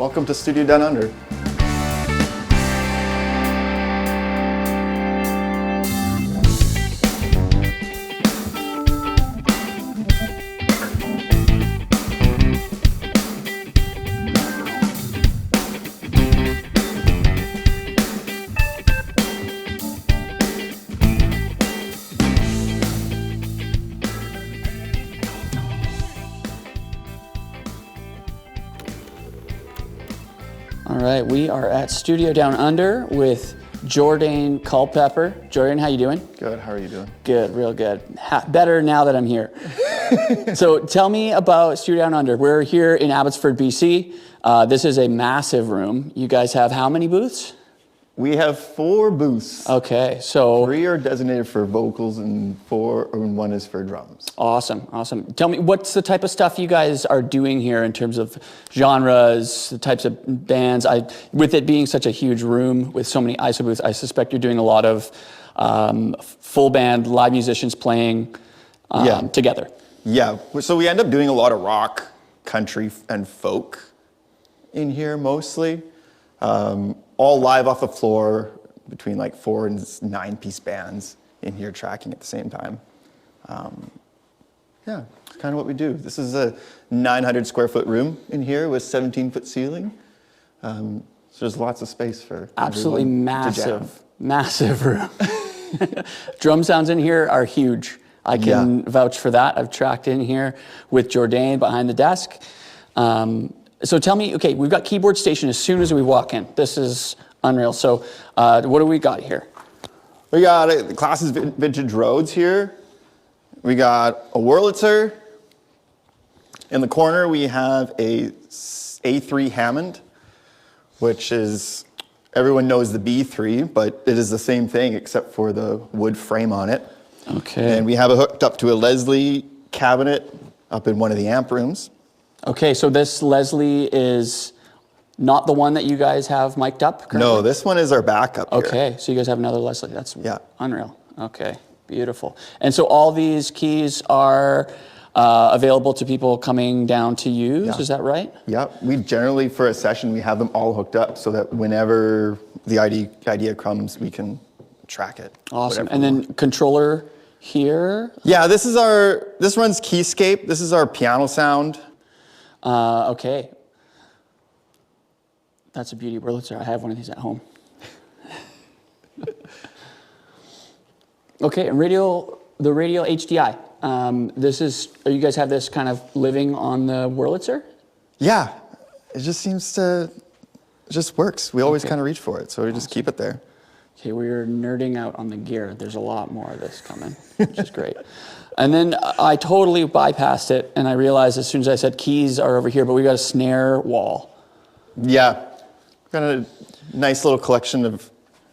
Welcome to Studio Downe Under. All right, we are at Studio Downe Under with Jordan Culpepper. Jordan, how you doing? Good, how are you doing? Good, real good. Better now that I'm here. So tell me about Studio Downe Under. We're here in Abbotsford, BC. This is a massive room. You guys have how many booths? We have 4 booths. Okay, so 3 are designated for vocals and 1 is for drums. awesome, awesome. Tell me, what's the type of stuff you guys are doing here in terms of genres, the types of bands? With it being such a huge room with so many ISO booths, I suspect you're doing a lot of full band, live musicians playing together. Yeah, so we end up doing a lot of rock, country, and folk in here mostly. All live off the floor between like 4 and 9-piece bands in here tracking at the same time. Yeah, it's kind of what we do. This is a 900 square foot room in here with 17-foot ceiling. So there's lots of space for absolutely massive room. Drum sounds in here are huge. I can vouch for that. I've tracked in here with Jordan behind the desk. So tell me, okay, we've got keyboard station as soon as we walk in. This is unreal. So what do we got here? We got the Classic Vintage Rhodes here. We got a Wurlitzer. In the corner, we have a A3 Hammond, which is, everyone knows the B3, but it is the same thing except for the wood frame on it. Okay. And we have it hooked up to a Leslie cabinet up in one of the amp rooms. Okay, so this Leslie is not the one that you guys have mic'd up currently? No, this one is our backup here. Okay, so you guys have another Leslie. That's unreal. Okay, beautiful. And so all these keys are available to people coming down to use, is that right? Yeah, we generally, for a session, we have them all hooked up so that whenever the idea comes, we can track it. Awesome, and then controller here? Yeah, this runs Keyscape. This is our piano sound. Okay. That's a beauty Wurlitzer. I have one of these at home. Okay, and the Radial HDI. You guys have this kind of living on the Wurlitzer? Yeah, it just works. We always kind of reach for it, so we just keep it there. Okay, we're nerding out on the gear. There's a lot more of this coming, which is great. And then I totally bypassed it, and I realized as soon as I said keys are over here, but we got a snare wall. Yeah, got a nice little collection of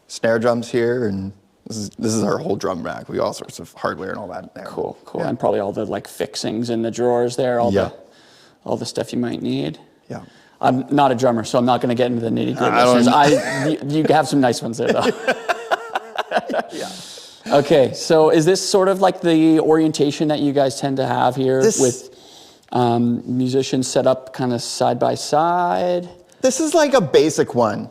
snare drums here, and this is our whole drum rack. We got all sorts of hardware and all that in there. Cool. Yeah. And probably all the like fixings in the drawers there, all the stuff you might need. Yeah. I'm not a drummer, so I'm not going to get into the nitty-gritty. You have some nice ones there, though. Yeah. Okay, so is this sort of like the orientation that you guys tend to have here with musicians set up kind of side by side? This is like a basic one.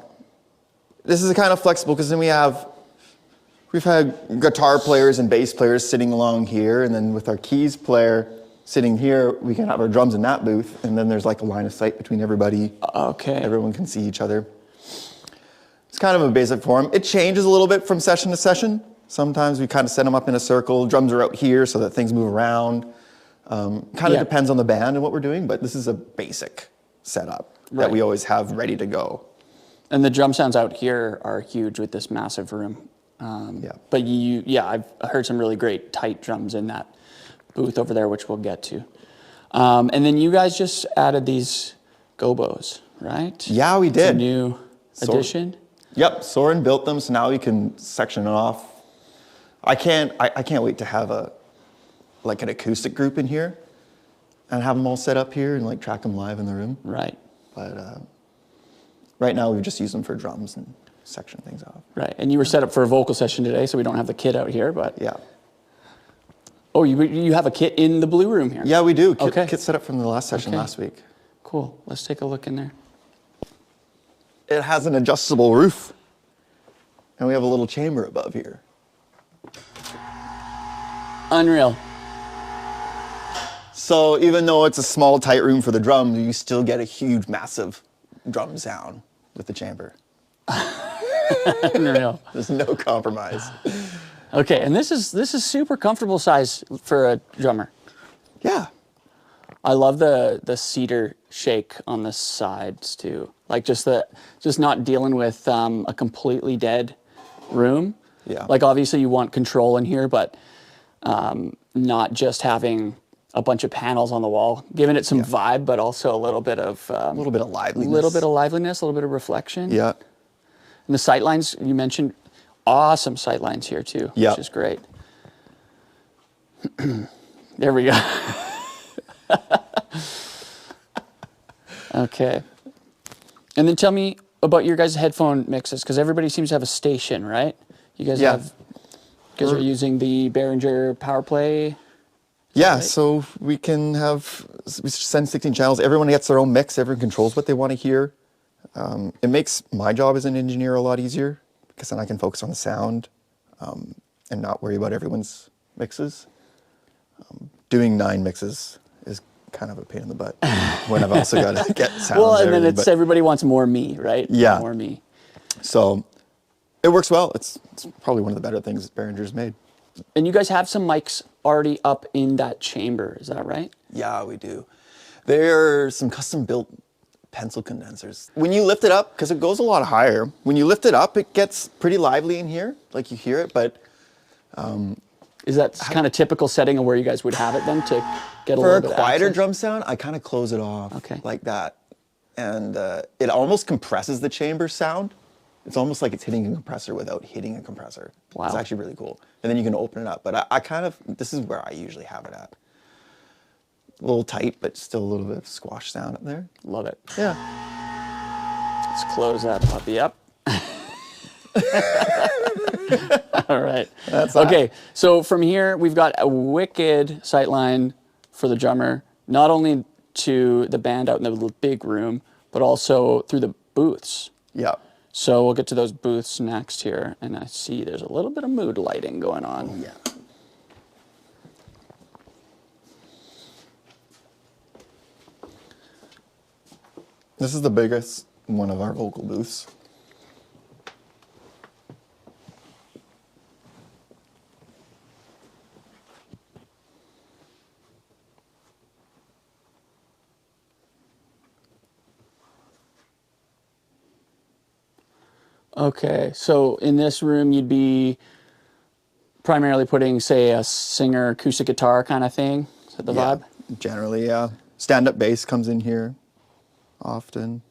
This is kind of flexible because then we've had guitar players and bass players sitting along here, and then with our keys player sitting here, we can have our drums in that booth, and then there's like a line of sight between everybody. Okay. Everyone can see each other. It's kind of a basic form. It changes a little bit from session to session. Sometimes we kind of set them up in a circle. Drums are out here so that things move around. Kind of depends on the band and what we're doing, but this is a basic setup that we always have ready to go. And the drum sounds out here are huge with this massive room. But I've heard some really great tight drums in that booth over there, which we'll get to. And then you guys just added these gobos, right? Yeah, we did. It's a new addition. Yep, Soren built them, so now we can section it off. I can't wait to have an acoustic group in here and have them all set up here and like track them live in the room. Right. But right now we just use them for drums and section things off. Right, and you were set up for a vocal session today, so we don't have the kit out here, but... Yeah. Oh, you have a kit in the blue room here? Yeah, we do. Okay. Kit set up from the last session last week. Cool. Let's take a look in there. it has an adjustable roof. And we have a little chamber above here. Unreal. So even though it's a small, tight room for the drums, you still get a huge, massive drum sound with the chamber. Unreal. There's no compromise. Okay, and this is super comfortable size for a drummer. Yeah. I love the cedar shake on the sides too. Like just not dealing with a completely dead room. Yeah. Like obviously you want control in here, but not just having a bunch of panels on the wall, giving it some vibe, but also a little bit of liveliness. a little bit of reflection. Yeah. And the sight lines you mentioned, awesome sight lines here too, Yeah. which is great. There we go. Okay. And then tell me about your guys' headphone mixes, because everybody seems to have a station, right? You guys are using the Behringer PowerPlay. Yeah, right? so we send 16 channels. Everyone gets their own mix. Everyone controls what they want to hear. It makes my job as an engineer a lot easier, because then I can focus on the sound and not worry about everyone's mixes. Doing 9 mixes is kind of a pain in the butt when I've also got to get sounds. Well, and then everybody wants more me, right? Yeah. More me. So it works well. It's probably one of the better things that Behringer's made. And you guys have some mics already up in that chamber, is that right? Yeah, we do. There are some custom built pencil condensers. When you lift it up, because it goes a lot higher, when you lift it up, it gets pretty lively in here, like you hear it, but is that kind of typical setting of where you guys would have it then to get a for little a bit of quieter access? drum sound, I kind of close it off like that. And it almost compresses the chamber sound. It's almost like it's hitting a compressor without hitting a compressor. Wow. It's actually really cool. And then you can open it up. But I kind of, this is where I usually have it at. A little tight, but still a little bit of squash sound up there. Love it. Yeah. Let's close that puppy up. All right. That's that. Okay, so from here, we've got a wicked sightline for the drummer, not only to the band out in the big room, but also through the booths. Yeah. So we'll get to those booths next here, and I see there's a little bit of mood lighting going on. Yeah. This is the biggest one of our vocal booths. Okay, so in this room, you'd be primarily putting, say, a singer acoustic guitar kind of thing. Is that the vibe? Generally, yeah. Stand-up bass comes in here often.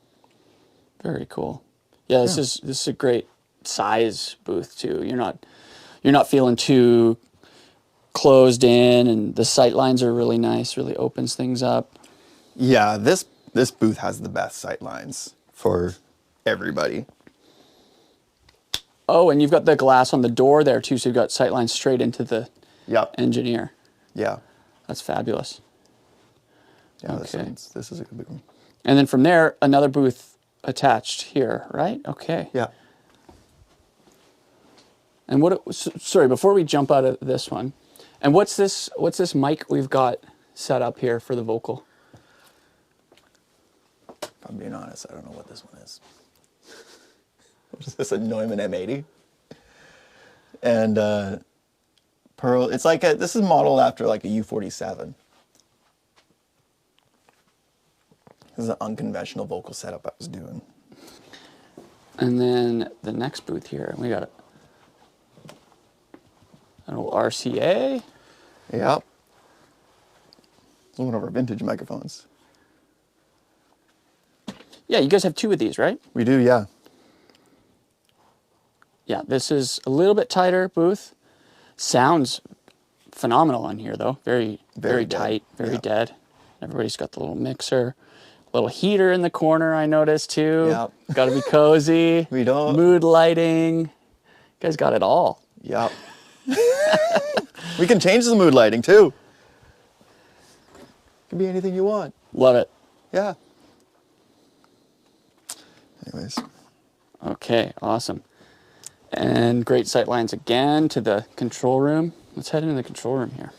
Very cool. Yeah, this is a great size booth too. You're not feeling too closed in, and the sight lines are really nice. Really opens things up. Yeah, this booth has the best sight lines for everybody. Oh, and you've got the glass on the door there too, so you've got sight lines straight into the engineer. Yeah. That's fabulous. Yeah, Okay. this is a good one. And then from there, another booth attached here, right? Okay. Yeah. And sorry, before we jump out of this one, and what's this mic we've got set up here for the vocal? If I'm being honest, I don't know what this one is. What is this, a Neumann M80? And Pearl, it's like this is modeled after like a U47. This is an unconventional vocal setup I was doing. And then the next booth here, we got an old RCA. Yep. One of our vintage microphones. Yeah, you guys have 2 of these, right? We do, yeah. Yeah, this is a little bit tighter booth. Sounds phenomenal on here though. Very tight, very dead. Everybody's got the little mixer. Little heater in the corner I noticed too. Yep. Got to be cozy. We don't. Mood lighting. You guys got it all. Yep. We can change the mood lighting too. Can be anything you want. Love it. Yeah. Anyways. Okay, awesome. And great sight lines again to the control room. Let's head into the control room here.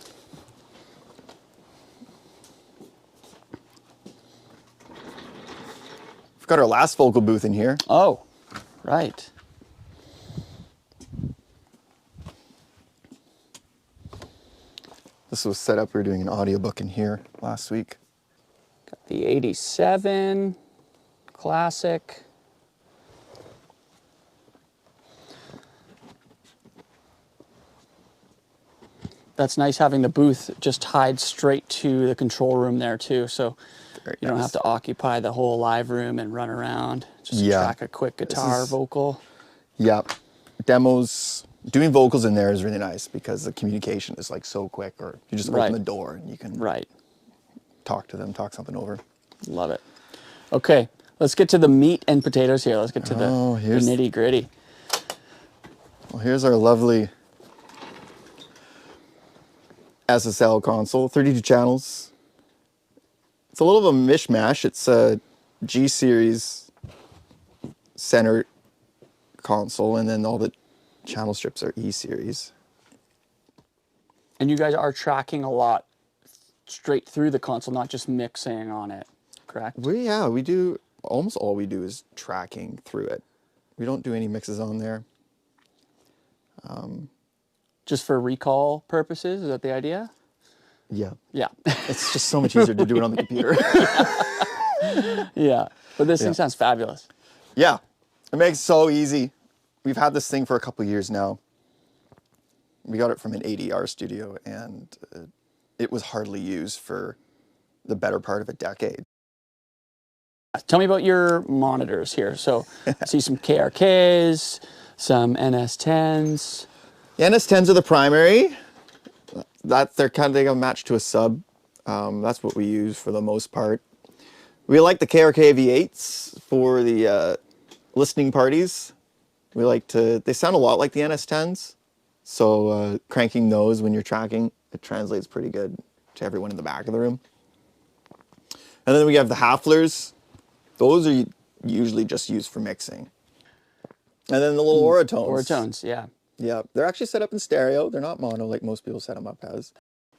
We've got our last vocal booth in here. Oh, right. This was set up, we were doing an audiobook in here last week. Got the 87 classic. That's nice having the booth just tied straight to the control room there too, so Very you don't nice. have to occupy the whole live room and run around. Just Yeah. track a quick guitar vocal. Yeah, demos, doing vocals in there is really nice because the communication is like so quick, or you just Right. open the door and you can Right. talk to them, talk something over. Love it. Okay, let's get to the meat and potatoes here. Let's get to the here's- nitty gritty. Well, here's our lovely SSL console, 32 channels. It's a little of a mishmash. It's a G series center console, and then all the channel strips are E series. And you guys are tracking a lot straight through the console, not just mixing on it, correct? We do, almost all we do is tracking through it. We don't do any mixes on there. Just for recall purposes, is that the idea? Yeah. Yeah. It's just so much easier to do it on the computer. Yeah. But this Yeah. thing sounds fabulous. Yeah, it makes it so easy. We've had this thing for a couple of years now. We got it from an ADR studio, and it was hardly used for the better part of a decade. Tell me about your monitors here. So I see some KRKs, some NS10s. The NS10s are the primary. They're they got matched to a sub. That's what we use for the most part. We like the KRK V8s for the listening parties. They sound a lot like the NS10s. So cranking those when you're tracking, it translates pretty good to everyone in the back of the room. And then we have the Haflers. Those are usually just used for mixing. And then the little Oratones. Oratones, yeah. Yeah, they're actually set up in stereo. They're not mono like most people set them up as.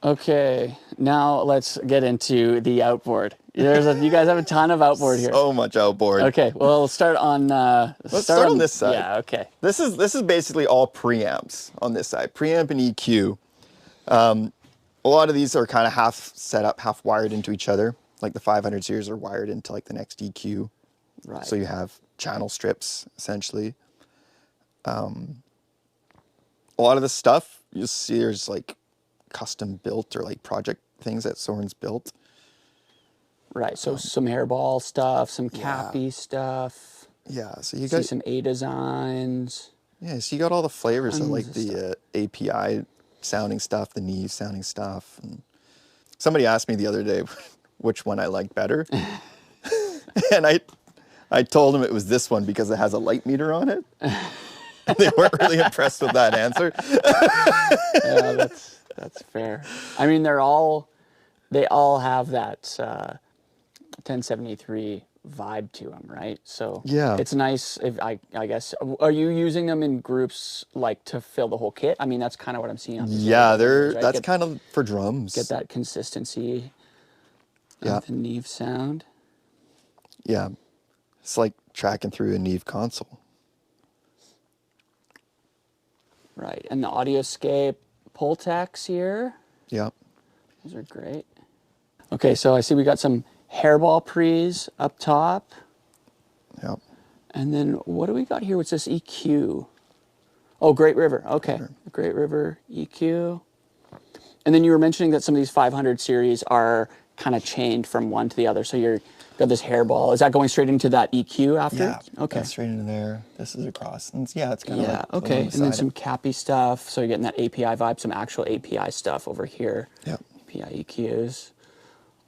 Okay, now let's get into the outboard. You guys have a ton of outboard here. So much outboard. Okay, well, let's start on. Let's start on this side. Yeah, okay. This is basically all preamps on this side. Preamp and EQ. A lot of these are kind of half set up, half wired into each other. Like the 500 series are wired into like the next EQ. Right. So you have channel strips essentially. A lot of the stuff you'll see there's like custom built or like project things that Soren's built. Right, so some hairball stuff, some cappy stuff. Yeah, so you See got some A designs. yeah, so you got all the flavors of like Tons of the API sounding stuff, the Neve sounding stuff. And somebody asked me the other day which one I liked better, and I told him it was this one because it has a light meter on it. They weren't really impressed with that answer. Yeah, that's fair. I mean, they all have that 1073 vibe to them, right? So Yeah. it's nice. If I guess, are you using them in groups like to fill the whole kit? I mean, that's kind of what I'm seeing on these Yeah, videos, right? that's kind of for drums. Get that consistency Yeah. of the Neve sound. Yeah, it's like tracking through a Neve console. Right, and the Audioscape Pultecs here. Yeah. Those are great. Okay, so I see we got some hairball pre's up top. Yeah. And then what do we got here? What's this EQ? Oh, Great River. Okay, Great River EQ. And then you were mentioning that some of these 500 series are kind of chained from one to the other. So you've got this hairball. Is that going straight into that EQ after? Yeah. Okay. That's straight into there. This is across. And it's kind of Yeah, like okay. along And the then side. some cappy stuff. So you're getting that API vibe, some actual API stuff over here. Yeah. API EQs.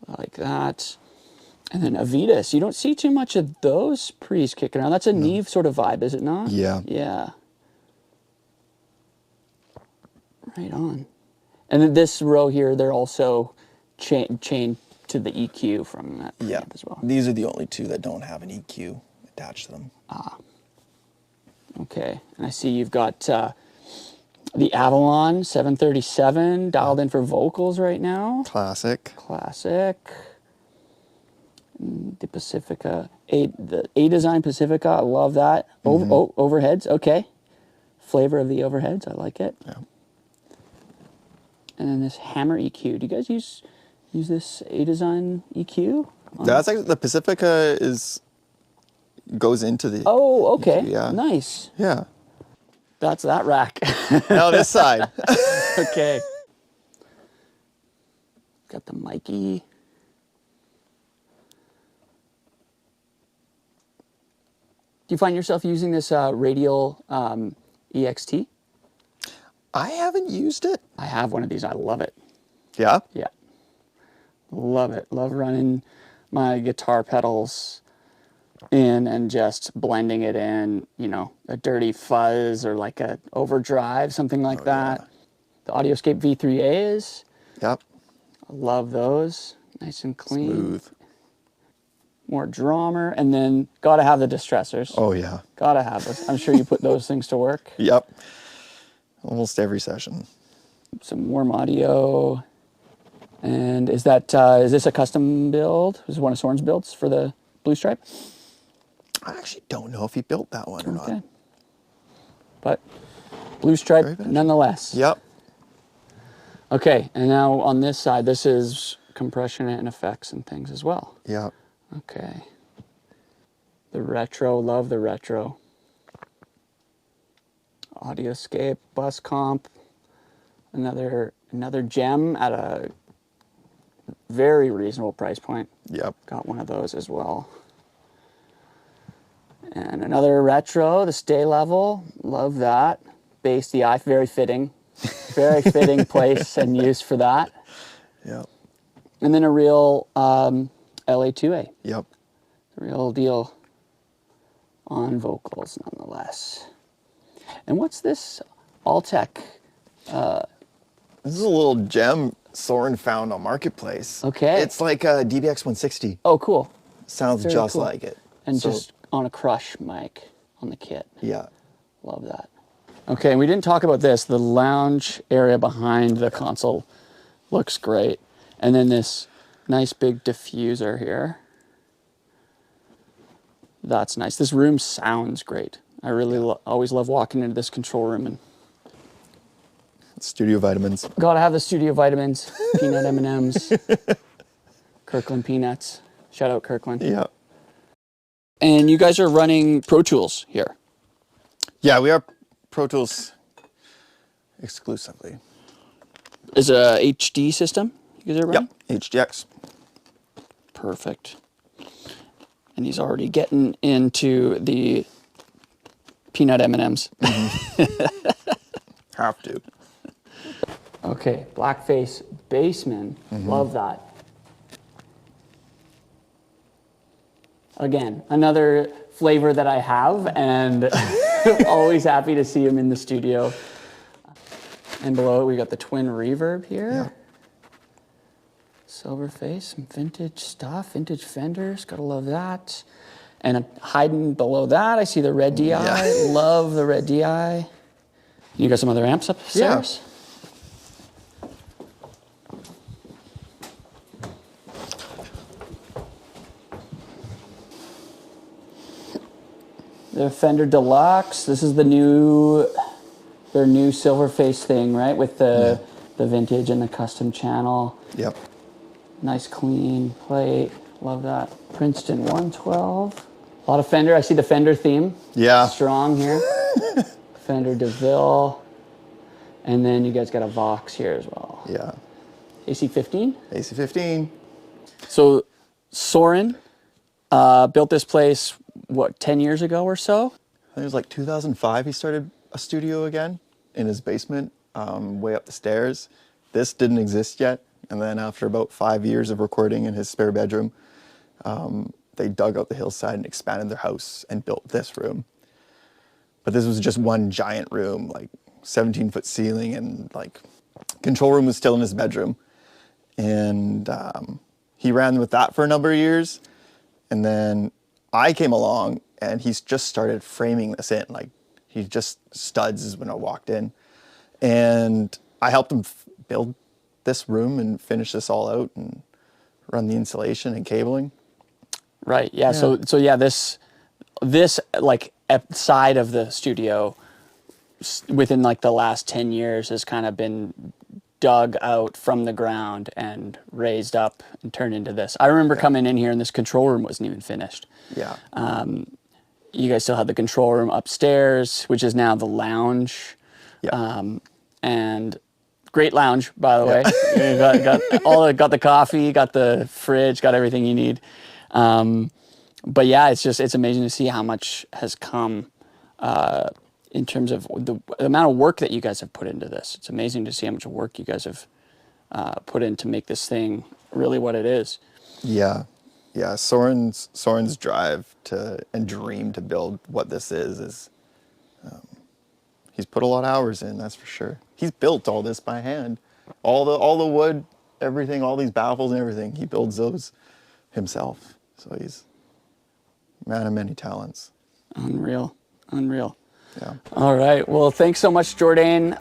Like that. And then Avitas. You don't see too much of those pre's kicking around. That's a Neve sort of vibe, is it not? Yeah. Yeah. Right on. And then this row here, they're also chained to the EQ from that preamp as well. These are the only two that don't have an EQ attached to them. Okay, and I see you've got the Avalon 737 dialed in for vocals right now. Classic. Classic. The Pacifica, the A-Design Pacifica, I love that. Overheads, okay. Flavor of the overheads, I like it. Yeah. And then this Hammer EQ. Do you guys use this A-Design EQ? That's actually, the Pacifica goes into the Oh, okay. EQ, yeah. Nice. Yeah. That's that rack. Now this side. Okay. Got the Marquee. Do you find yourself using this Radial EXT? I haven't used it. I have one of these. I love it. Yeah? Yeah. Love it. Love running my guitar pedals in and just blending it in, you know, a dirty fuzz or like a overdrive, something like that. Yeah. The Audioscape V3As. Yep. I love those. Nice and clean. Smooth. More drummer, and then gotta have the distressors. Oh, yeah. Gotta have those. I'm sure you put those things to work. Yep. Almost every session. Some warm audio. And is this a custom build? Is it one of Soren's builds for the Blue Stripe? I actually don't know if he built that one or not. But Blue Stripe nonetheless. Yep. Okay, and now on this side, this is compression and effects and things as well. Yep. Okay. The retro, love the retro. Audioscape, bus comp, another gem at a very reasonable price point. Yep. Got one of those as well. And another retro, the Stay Level, love that. Bass DI, very fitting place and use for that. Yep. And then a real LA2A. Yep. Real deal on vocals nonetheless. And what's this Alltech? This is a little gem Soren found on Marketplace. Okay. It's like a DBX 160. Oh, cool. Sounds Very just cool. like it. And So, just on a crush mic on the kit. yeah. Love that. Okay, and we didn't talk about this. The lounge area behind the console looks great. And then this nice big diffuser here. That's nice. This room sounds great. I really always love walking into this control room and Studio vitamins. gotta have the studio vitamins, peanut M&Ms, Kirkland peanuts. Shout out Kirkland. Yeah. And you guys are running Pro Tools here. Yeah, we are Pro Tools exclusively. Is it a HD system you guys are running? Yep. HDX. Perfect. And he's already getting into the peanut M&Ms. Have to. Okay, blackface bassman. Love that. Again, another flavor that I have, and always happy to see him in the studio. And below it, we got the twin reverb here. Yeah. Silver face, some vintage stuff, vintage Fenders, gotta love that. And hiding below that, I see the red DI. Yeah. Love the red DI. You got some other amps upstairs? The Fender Deluxe. This is their new silver face thing, right? With the vintage and the custom channel. Yep. Nice clean plate. Love that. Princeton 112. A lot of Fender. I see the Fender theme. Yeah. Strong here. Fender DeVille. And then you guys got a Vox here as well. Yeah. AC15. AC15. So Soren built this place, what, 10 years ago or so? I think it was like 2005 he started a studio again in his basement, way up the stairs. This didn't exist yet. And then after about 5 years of recording in his spare bedroom, they dug out the hillside and expanded their house and built this room. But this was just one giant room, like 17-foot ceiling, and like control room was still in his bedroom. And he ran with that for a number of years. And then I came along and he's just started framing this in. Like He just studs is when I walked in. And I helped him build this room and finish this all out and run the insulation and cabling. Right. Yeah. So yeah, this like side of the studio within like the last 10 years has kind of been dug out from the ground and raised up and turned into this. I remember coming in here and this control room wasn't even finished. Yeah. You guys still had the control room upstairs, which is now the lounge. Yeah. And great lounge, by the way. You got the coffee, got the fridge, got everything you need. But yeah, it's amazing to see how much has come in terms of the amount of work that you guys have put into this. It's amazing to see how much work you guys have put in to make this thing really what it is. Yeah. Yeah. Soren's drive and dream to build what this is he's put a lot of hours in, that's for sure. He's built all this by hand. All the wood, everything, all these baffles and everything, he builds those himself. So he's a man of many talents. Unreal. Yeah. All right. Well, thanks so much, Jordan.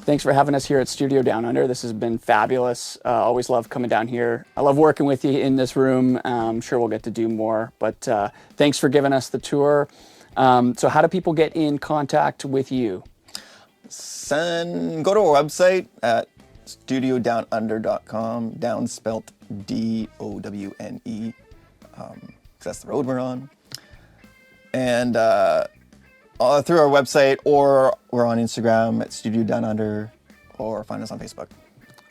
Thanks for having us here at Studio Downe Under. This has been fabulous. Always love coming down here. I love working with you in this room. I'm sure we'll get to do more, but thanks for giving us the tour. So how do people get in contact with you? Go to our website at studiodownunder.com, Downe spelt D-O-W-N-E, because that's the road we're on. And through our website, or we're on Instagram at Studio Downe Under, or find us on Facebook.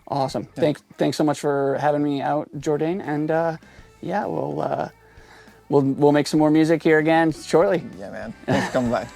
Awesome. Yeah. Thanks so much for having me out, Jordan. And yeah, we'll make some more music here again shortly. Yeah, man. Thanks for coming by.